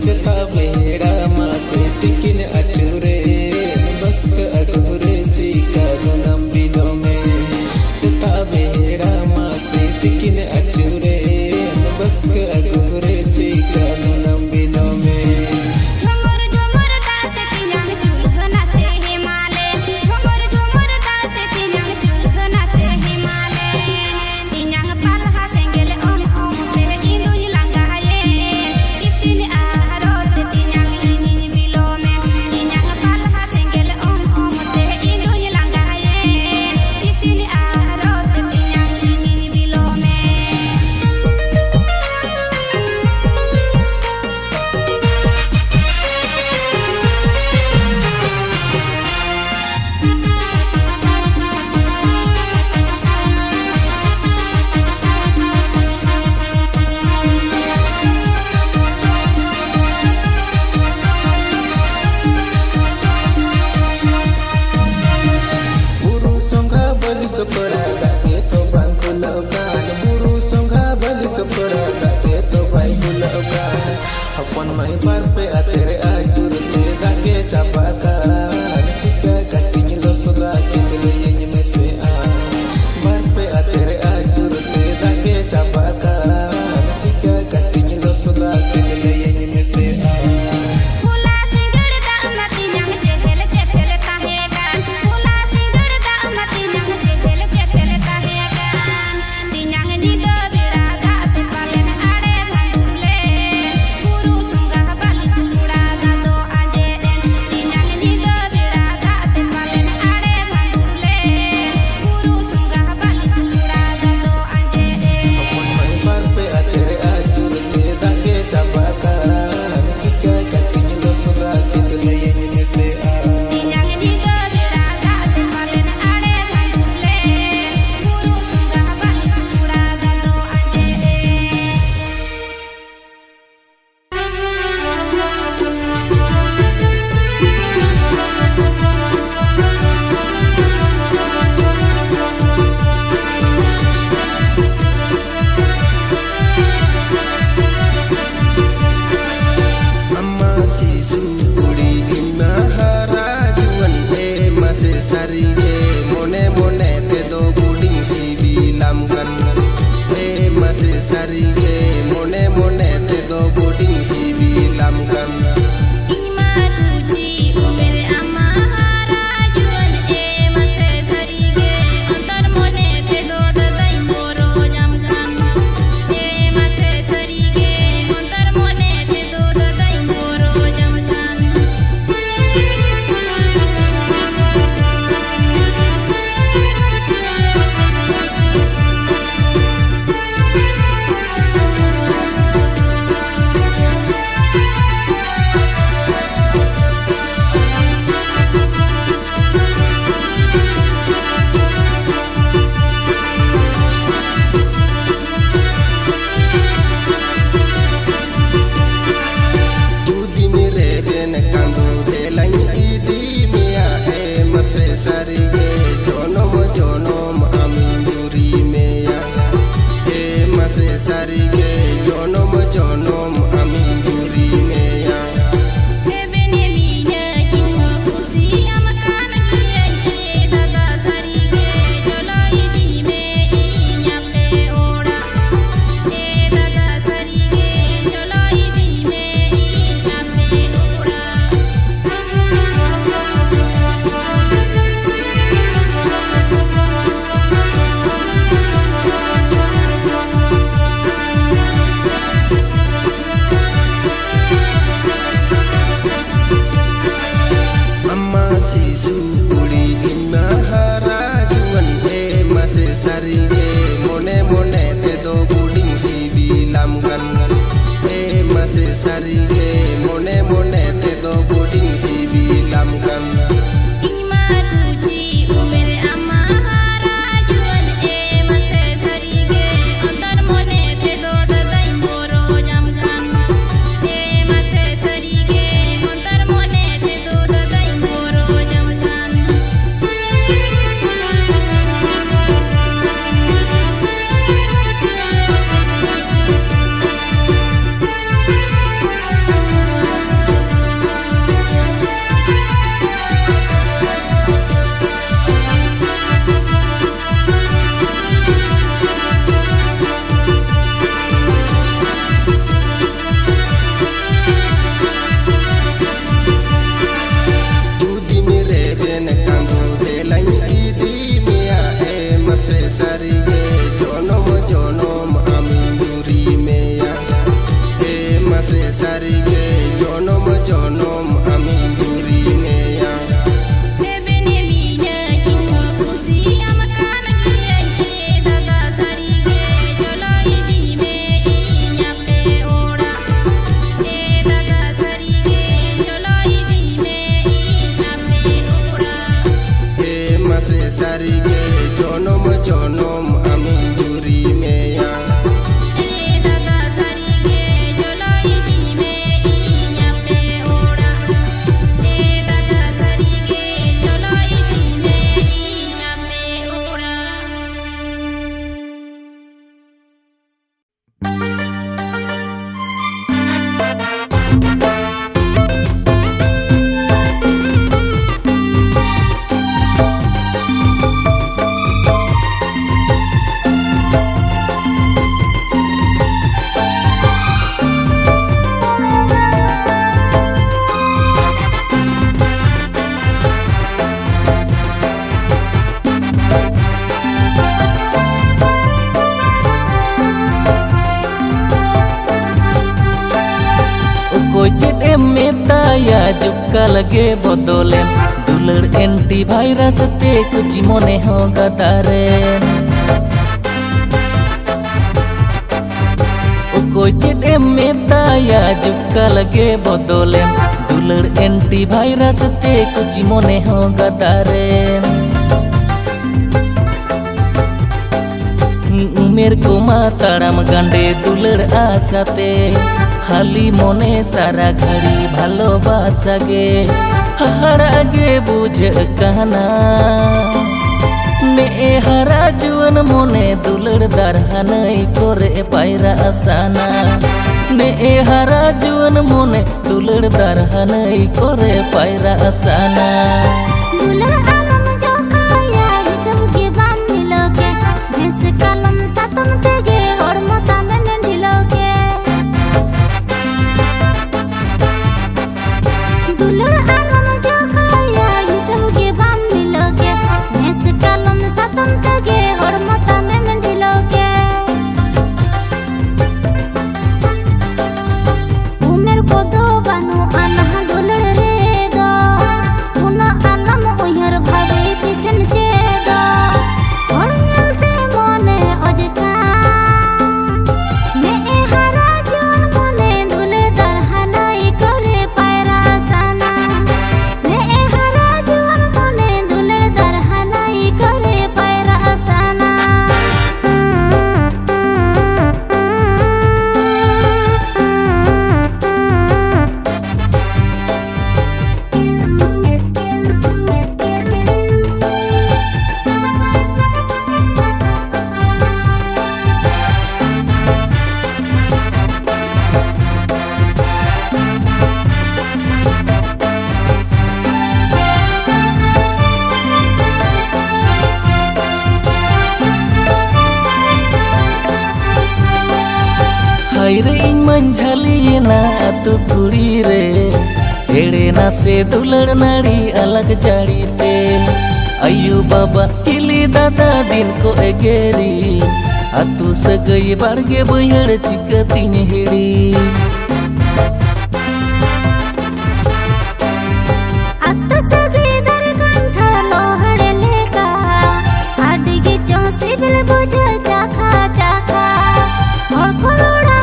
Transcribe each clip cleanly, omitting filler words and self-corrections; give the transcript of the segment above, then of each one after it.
seta behera mase tikin achure bask agure chika dunam bilome seta behera mase tikin achure bask agure chika dunam bilome Sokora dake to bangku laukan buru songha bali sokora dake to bangku laukan hapon mai parpe atere ajur te dake chapaka chika katini losora kitle yen mese a parpe atere ajur te dake chapaka chika katini losora kitle yen mese a Okoi chet em metaya jukka lage bodolen dular antivirus te kuchi mone hoga daren Okoi chet em metaya jukka lage bodolen dular antivirus te kuchi mone hoga daren उमेर को माताड़ाम गांडे दुलर आसाते हाली मोने सारा घड़ी भालोबासा गे हारा गे बुझे कहना ने हारा जुवन मोने दुलर दारहानई कोरे पायरा आसाना ने हारा जुवन मोने दुलर दारहानई कोरे पायरा आसाना रे मंझली ना तू कुड़ी रे एड़े ना से दुलड़ नाड़ी अलग जाड़ी ते अयु बाबा किली दादा दिन को एगेरी अतु सगई बाड़गे बयड़ चिकतीन हेड़ी अतु सगई दर कंठा लोहड़े लेका आडिगे चौसी बिल बुझ चाखा चाखा और कोरोड़ा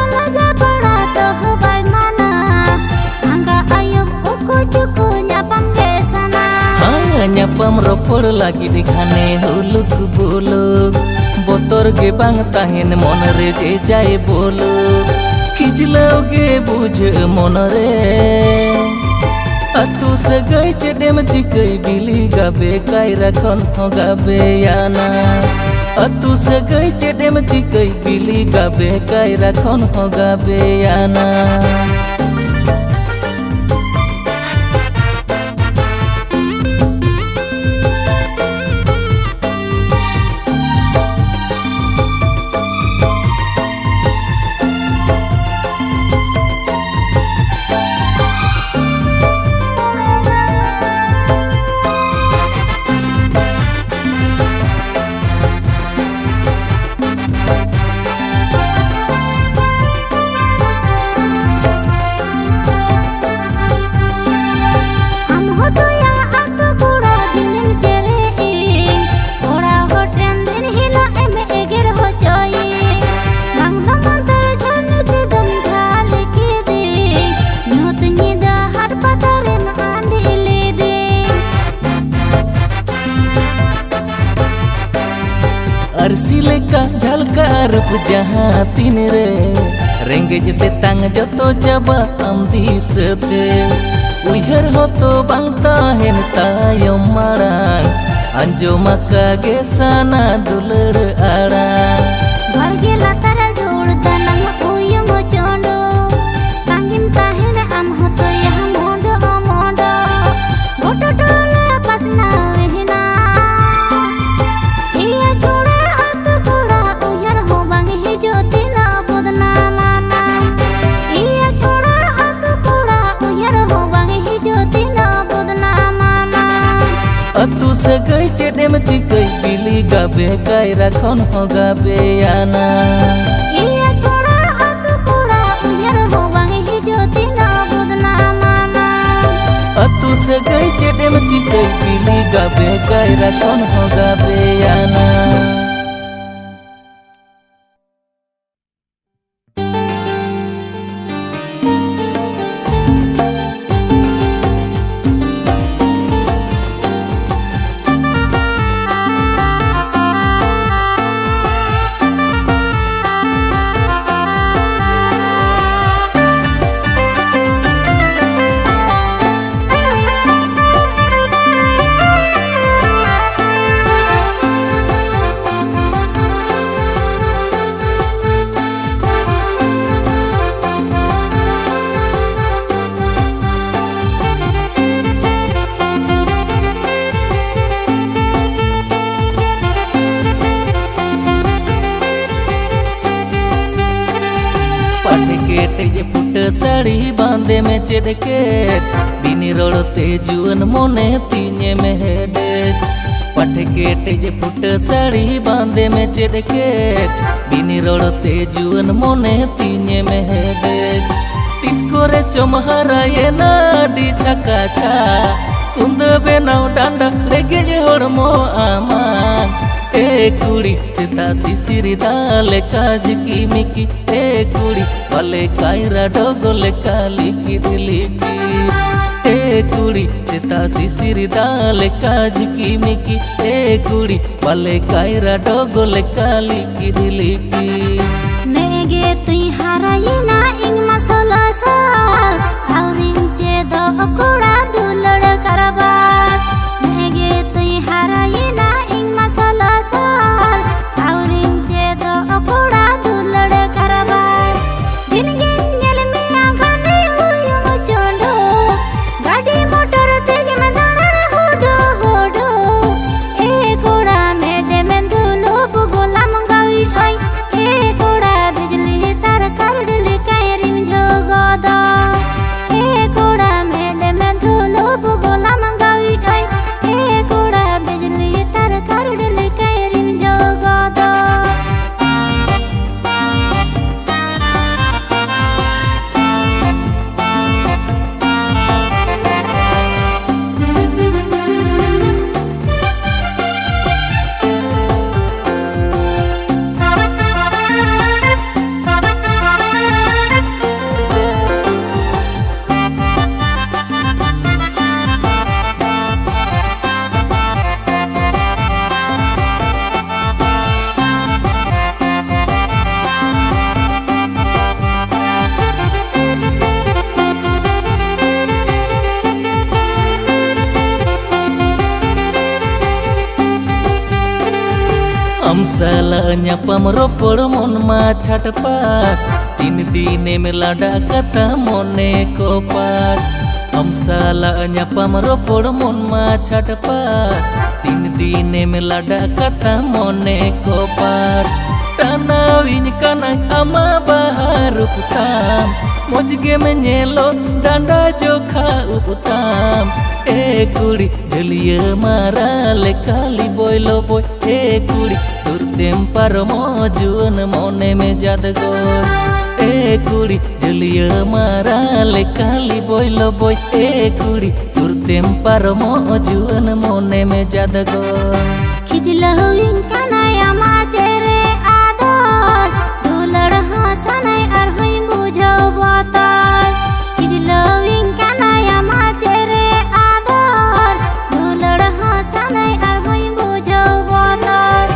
nyapam ropor lagi di khane huluk buluk botor ge bang tahin mon re je jai boluk kijlau ge buj mon re atu sagai chedem chikai bili gabe kai rakhon ho gabe yana atu sagai chedem chikai bili gabe kai rakhon ho gabe yana अरसी लेका झलका रूप जहाँ तीन रे ranges तेतांग जतो चाबा आम दिसते उइहर होतो बांग ताहेन तायम मारांग अंजोम कागे साना दुलड़ आड़ांग भरगे लातार जोड़ तनंग उयंग चोंडो तांगिन ताहेन आम होतो यहाँ मोंडो मोंडो गोटो टोला पसना वेहिना इया छोड़े अतु सगई चेडेम चिकई बिली गाबे गाय राखन हो गाबे आना इया छोड़ा अतु कोड़ा उयर हो बांगे ही ज्योति ना बुदना चेरा कौन होगा बेयाना। जे फुट साड़ी बांधे में चेडकेट बिनी रोड़ते जुअन मोने तीने में हेडेज। पटकेट जे फुट साड़ी बांधे में चेडकेट बिनी रोड़ते जुअन मोने तीने में हेडेज। तिसको रे चमहरा ये नाडी छका छा कुंद बेनाव डांडा लेगे जे होड़मो आमान। ए कुड़ी सीता सिसिरी दाले काज की मिकी ए कुड़ी वाले कायरा डोगोले काली की दिलिकी। ए कुड़ी सीता सिसिरी दाले काज की मिकी ए कुड़ी वाले कायरा डोगोले काली की दिलिकी। नेगे तुई हाराई ना इंग मसोला साल आउरिन चे दो कुड़ा दुलड़ करबार। नेगे तुई हाराई ना इंग मसोला साल आउरिन चे दो कुड़ा दुलड़ करबार। दिन गेंजल में आगाने हुयुम चोंडो गाड़ी मोटर तेगे में दानर होडो होडो। ए कुड़ा मेडे में दुलो बुगोला मंगावी आई ए कुड़ा बिजली तार करडली कायरिम जोगोदा। ए कुड़ा मेडे में दुलो बुगोला मंगावी आई ए कुड़ा बिजली तार करडली कायरिम जोगोदा। साला nyapam ropor mon ma छटपट तीन दिने में लाडा कथा मोने को पाट। हम साला nyapam ropor mon ma छटपट तीन दिने में लाडा कथा मोने को पाट। tanawin kana ama bahar uputam mojge में nyelo danda jokha uputam। ए कुड़ी जलिया मारा ले काली बोलो बोय ए कुड़ी सुरतेम पर मौजून मोने में जादगोर। ए कुड़ी जलिया मारा ले काली बोलो बोय ए कुड़ी सुरतेम पर मौजून मोने में जादगोर। खिजलहुइन कनाया माचेरे आदर दुलड़ हसनै और हुई बुझो बातार। खिजलहुइन कनाया माचेरे आदर दुलड़ हसनै और हुई बुझो बातार।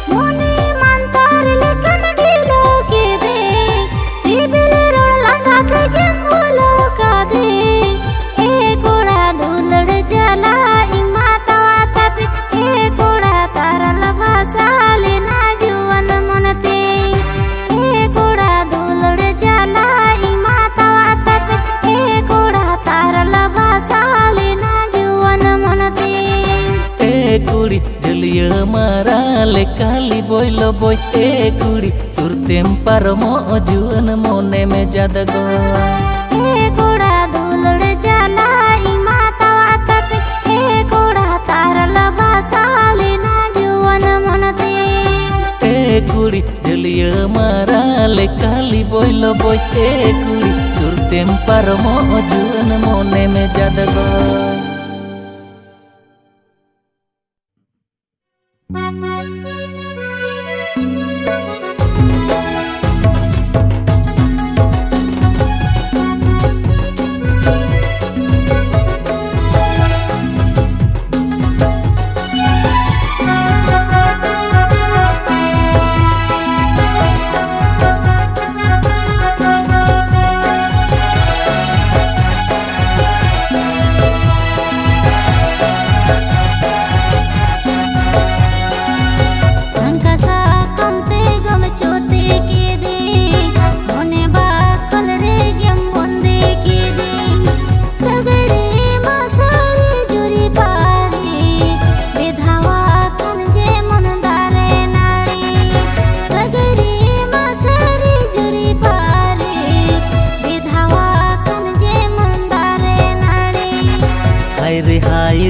मोनी मंतर लेकन ढिलो के दे सिबिल रोड लंगा के मोलो का दे। ए कोड़ा दुलड़ जला इमाता तपे ए कोड़ा तारल भाषा लेना जुवन मनते। ए कोड़ा दुलड़ जला इमाता तपे ए कोड़ा तारल भाषा लेना जुवन मनते। ए कुड़ी जलिया मारा ले काली बोलो बोय ए कुड़ी सुरतेम पर मौजून मोने में जादगोर। ए कोड़ा दुलड़ जला इमाता तपे ए कोड़ा तारल भाषा लेना जुवन मनते। ए कुड़ी जलिया मारा ले काली बोलो बोय ए कुड़ी सुरतेम पर मौजून मोने में जादगोर।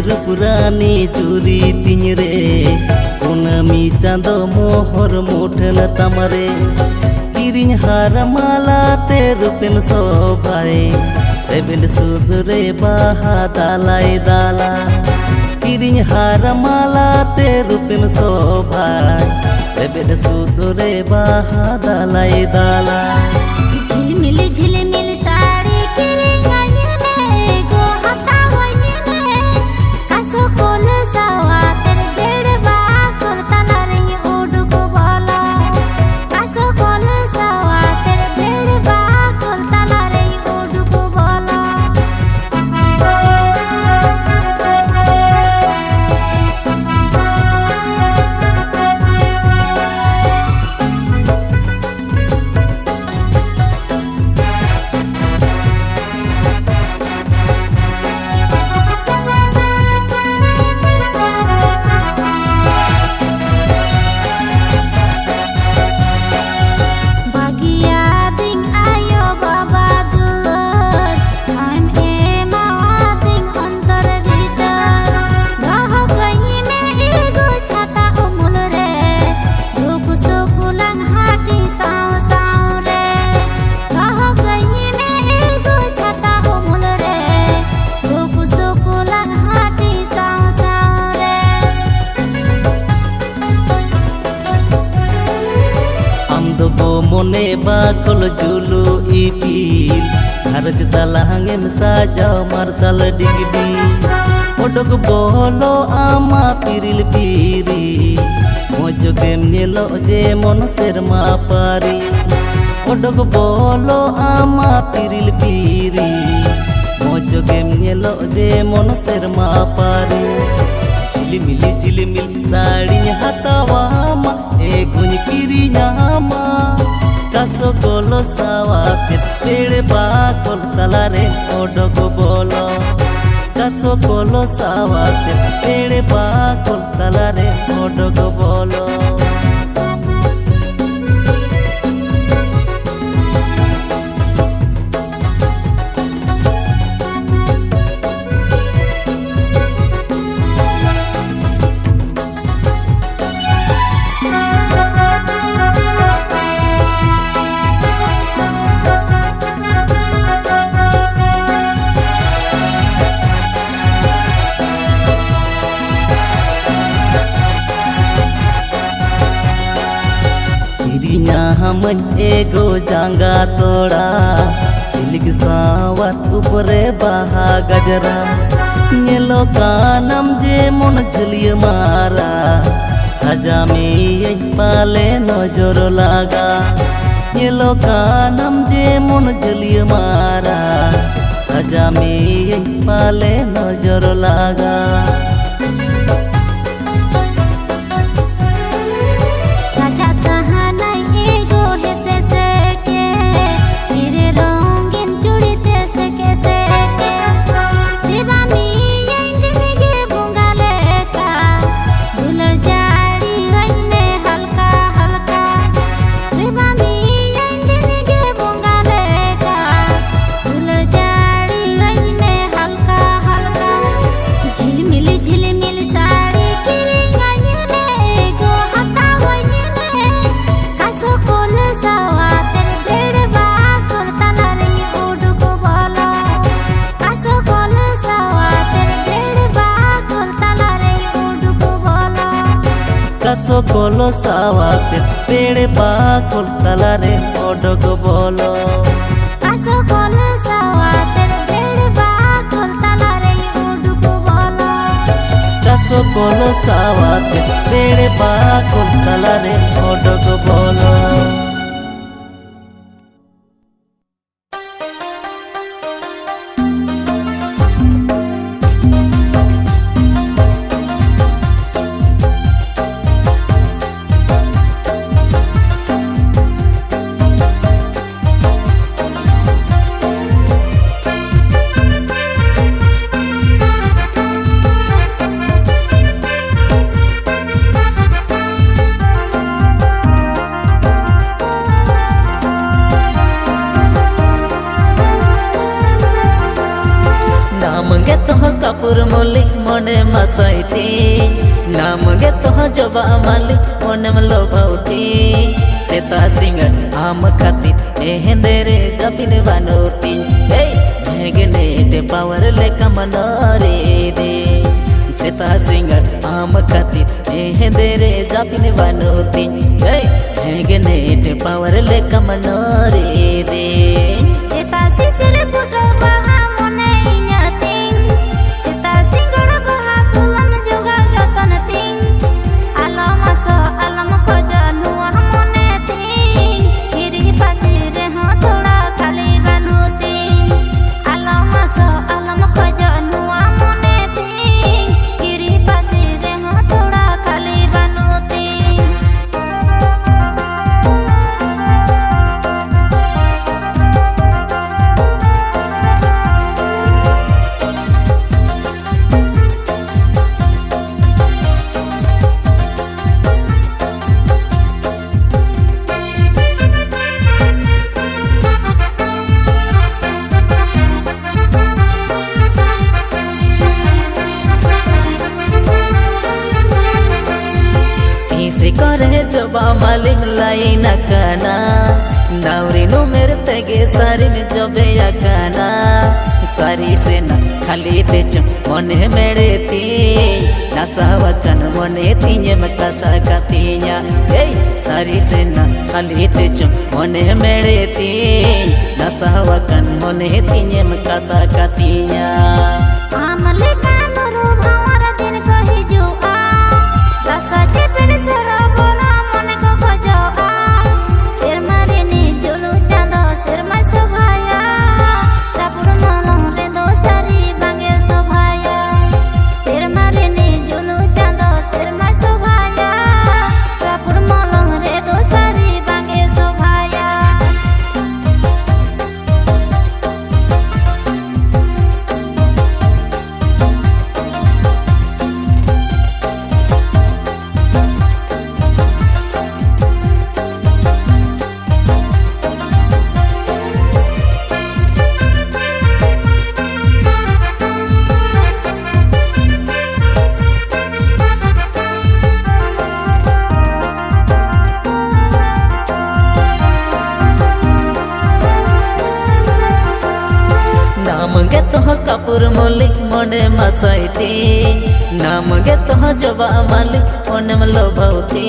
रूपरानी चूरी तीन रे कुनमी चांदो मोहर मुठन तमरे किरिंग हार माला ते रूपेम शोभाए रेबेल सुधरे बाहा दालाई दाला किरिंग हार माला ते रूपेम शोभाए रेबेल सुधरे बाहा दालाई दाला झिलमिल झिलमिल साड़ी किरिंगानी में गो हतावनी में कासो कोल सावा तेरे बेड़ बा कोल तनारे उडुक बोला कासो कोल सावा तेरे बेड़ बा कोल तनारे उडुक बोला मोने बाकल जुलू इपिल घरज दलांगेम साजाव मार्शल डिगडी ओडक बोलो आमा पिरिल पिरी मोजोगेम नेलो जे मन सेरमा पारी ओडक बोलो आमा पिरिल पिरी मोजोगेम नेलो जे मन सेरमा पारी झिलमिल साड़ी हतावामा एगुन किरी नामा कासो कोलो सावाते पेड़ बाकोल तलारे ओडक बोलो कासो कोलो सावाते पेड़ बाकोल तलारे ओडक बोलो हमन एगो जांगा तोड़ा सिल्क सावत ऊपरे बाहा गजरा नेलो कानम जे मन झुलिय मारा सजा में यही पाले नजर लागा नेलो कानम जे मन झुलिय मारा सजा में यही पाले नजर लागा कासो कोलो सावाते पेड़ बाकोल तलारे ओडक बोलो कासो कोलो सावाते पेड़ बाकोल तलारे उडुक बोलो कासो कोलो सावाते पेड़ बाकोल तलारे ओडक बोलो मने मसाइती नाम गे तो जबा माली मने मलो भाउती सेता सिंगर आम खाती हेंदेरे जपिन बानोती भेगने ते पावर ले कमनरे दे सेता सिंगर आम खाती हेंदेरे जपिन बानोती भेगने ते पावर ले कमनरे दे Kita sisir putra baha mone inyating Sita singgara baha kulam juga joton ting Alam aso alam khoja nuah mone ting Kiri pasir ho thoda khali banu ting Alam aso alam khoja nuah mone ting Kiri pasir ho thoda khali banu ting करे जबा मालिक लाई नकाना नावरी no मेरे तेगे सारी में जबे यकाना सारी से न खाली ते चम मने मेरे ती नसावकन मने तीने में कसा कतिया सारी से न खाली ते चम मने मेरे ती नसावकन मने तीने में कसा कतिया आमले कानूरू भावर दिन कही जुआ रसा चेपेड़ सरा बोला मन को खोजोआ सिर मारे नी चुलू चांदो सिर मा शोभाया रापुर मानो रे दो सारी बांगे शोभाया सिर मारे नी चुलू चांदो सिर मा शोभाया रापुर मानो रे दो सारी बांगे शोभाया नाम गे तो कपूर मलिक मने मसाइती नाम गे तो जबा मालिक मने मलो भाउती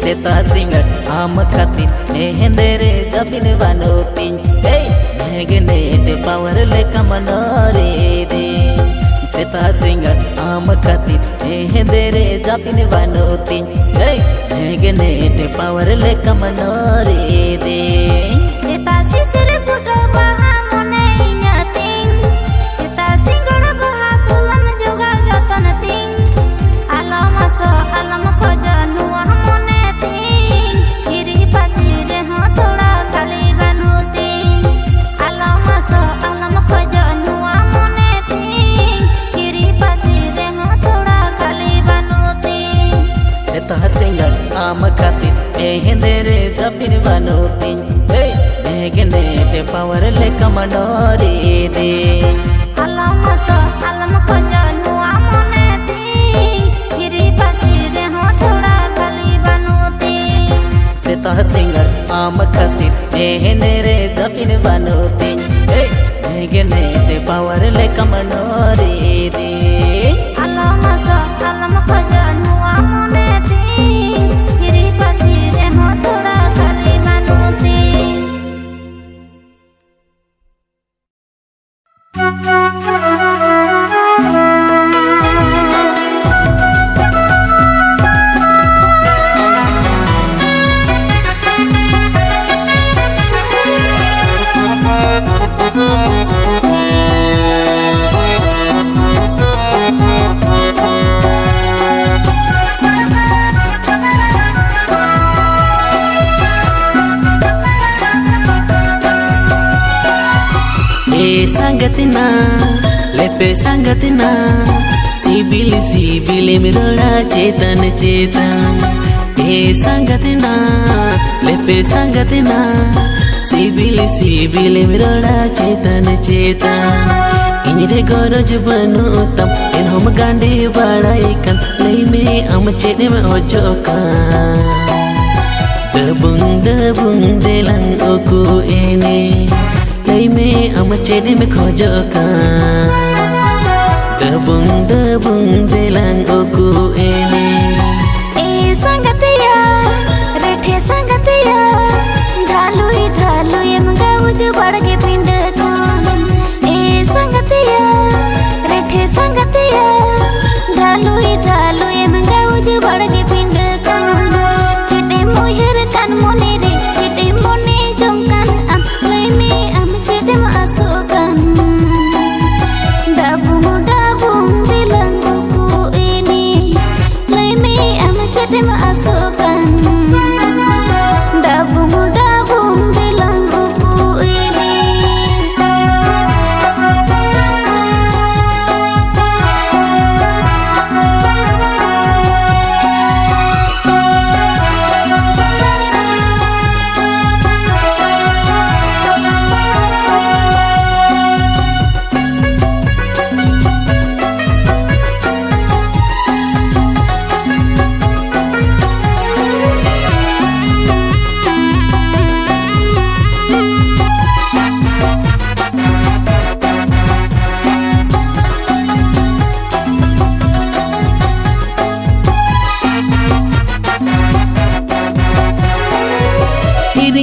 सेता सिंगर आम खाती हेंदेरे जपिन बानोती भेगने ते पावर ले कमनरे दे सेता सिंगर आम खाती हेंदेरे जपिन बानोती भेगने ते पावर ले कमनरे दे Kita sisir putra baha mone inyating Sita singgara baha kulam juga joton ting Alam aso alam khoja nuah mone ting Kiri pasir ho thoda khali banu ting Alam aso alam khoja nuah mone ting Kiri pasir ho thoda khali banu ting सेता singer आम खाती हेंदेरे जपिन बानोती भेगने ते power ले कमनरे दे Alam aso alam khoja nuah mone ting Kiri pasir ho thoda khali banu ting सेता singer आम खाती हेंदेरे जपिन बानोती भेगने ते power ले कमनरे दे Alam aso alam khoja nuah mone ting Kiri pasir ho thoda khali banu ting संगतना लेपे संगतना सिबिल सिबिल मिरोड़ा चेतन चेतन ए संगतना लेपे संगतना सिबिल सिबिल मिरोड़ा चेतन चेतन Inyre goroj banutam enhom gandi badaikan leime am chedem ojokan Dabung delang oku ini leime am chedem khojokan Dabung delang oku ini संगतिया रेठे संगतिया ढालुई मगाउज बड़गे पिंड ए संगतिया रेठे संगतिया ढालुई मगाउज बड़गे पिंड चेटे मोहर कान मोने रे चेटे मोने जंकान आम लैमे आम चेटे मासुकान डाबुं दिlang uku ini लैमे आम Cheti मासुकान dabung dilang uku ini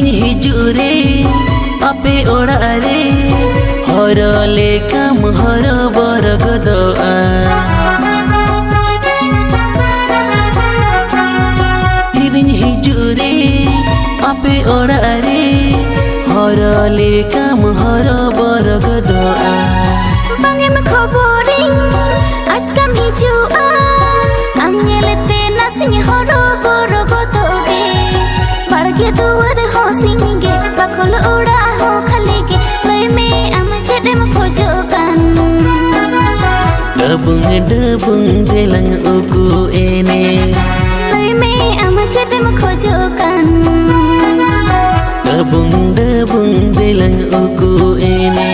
Hijure ape orare horole kam horo borogodoa Hiring hijure ape orare horole kam horo borogodoa Bangem khoboring aj kam hijua am nyelete nasinya horo borogodoge barge duwar hosinge bakol uda ho khalige lैमे am chedem khojokan Dabung delang uku ini लैमे am chedem khojokan Dabung delang uku ini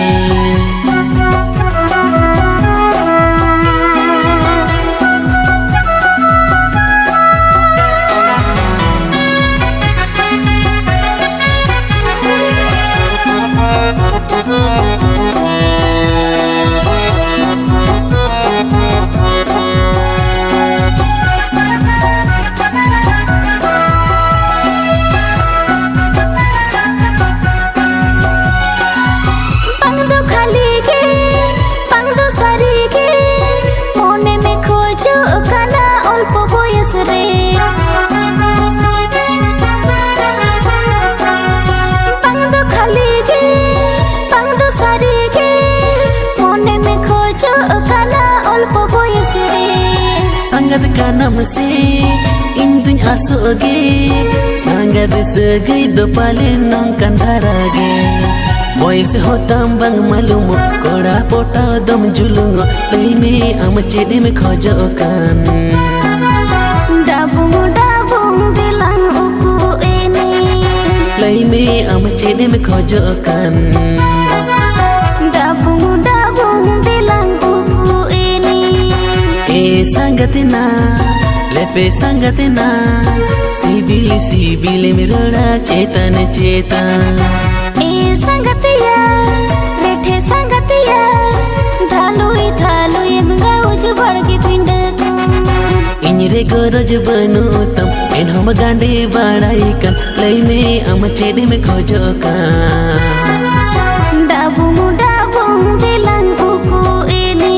Sangat kanam se induñ asoge sangat segai do palen nong kandarage boy se hotam bang malumo koda pota dom julungo leime am chedem khojokan dabung dilang uku ini leime am chedem khojokan dabung dilang uku ini sangatina lepe sangatina sibil mirora chetan संगतिया रेठे संगतिया ढालुई मगाउज बड़गे पिंड Inyre goroj banutam enhom gandi badaikan leime am chedem khojokan dabung dilang uku ini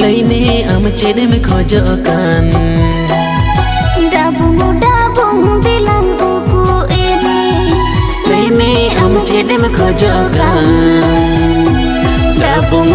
leime am chedem khojokan dabung dilang uku ini leime am chedem khojokan dabung